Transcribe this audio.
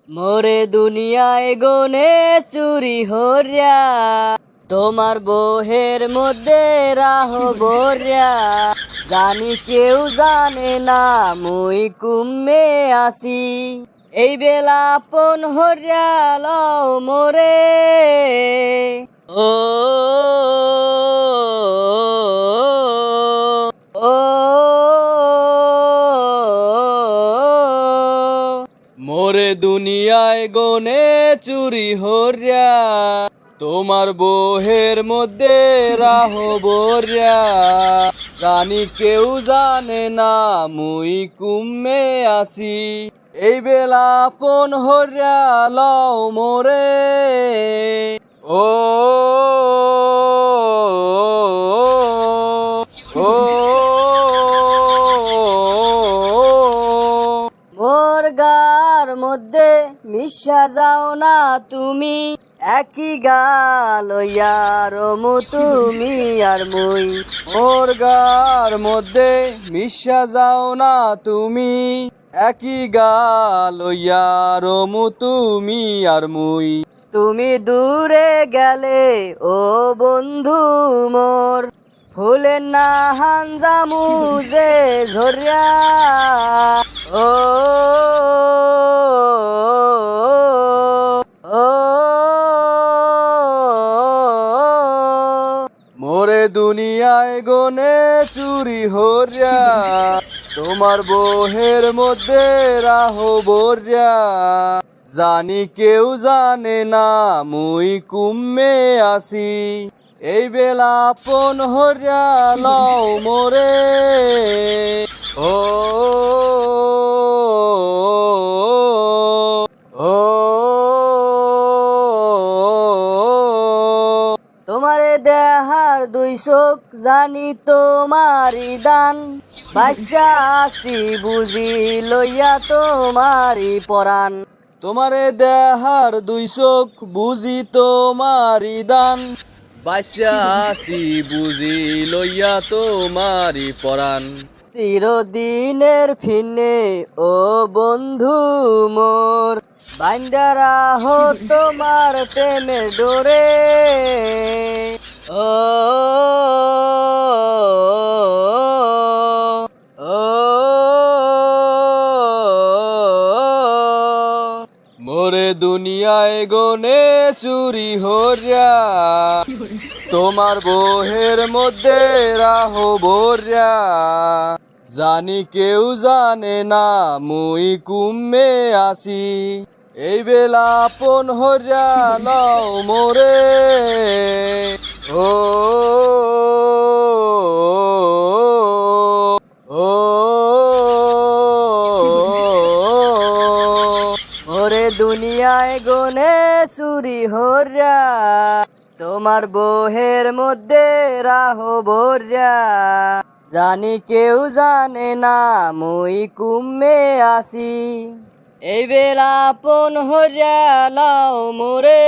মোরে দুনিয়ায় গনে চুরি হরিয়া, তোমার বহের মধ্যে রাহ বরিয়া। জানি কেউ জানে না মুই কুমে আসি, এই বেলা আপন হরিয়া লও মোরে। ও মোরে দুনিয়ায় গনে চুরি হরিয়া, তোমার বহের মধ্যে রাহ বরিয়া। জানি কেউ জানে না মুই কুমে আসি, এই বেলা আপন হরিয়া লও মোরে। ও ও মোর গার মধ্যে মিশা যাও না তুমি, একই গাল রমু তুমি আর মুই। মোর গার মধ্যে মিশা যাও না তুমি, একই গাল রমু তুমি আর মুই। তুমি দূরে গেলে ও বন্ধু মোর, ফুলের না হানজামু যে ঝরিয়া। ও ও মোরে দুনিয়ায় গনে চুরি হরিয়া, তোমার বহের মধ্যে রাহ বরিয়া। জানি কেউ জানে না মুই কুমে আসি, এই বেলা আপন হরিয়া লও মোরে। ও ও তোমারে দেহার দুই চোখ জানি তোমারি দান, বাসা আসি বুঝি লইয়া তোমারি পরাণ। তোমারে দেহার দুই চোখ বুঝি তোমারি দান, বাসা আসি বুঝি লইয়া তোমারি পরাণ। চিরদিনের ফিনে ও বন্ধু মোর, বান্দারা হো তোমার প্রেমের ডোরে। ও ও মোরে দুনিয়ায় গনে চুরি হরিয়া, তোমার বহের মধ্যে রাহ বরিয়া। জানি কেউ জানে না মুই কুমে আসি, এই বেলা আপন হরিয়া লও মোরে। ও ও মোরে দুনিয়ায় গনে চুরি হরিয়া, তোমার বহের মধ্যে রাহ বরিয়া। জানি কেউ জানে না মুই কুমে আসি, এই বেলা আপন হরিয়া লও মোরে।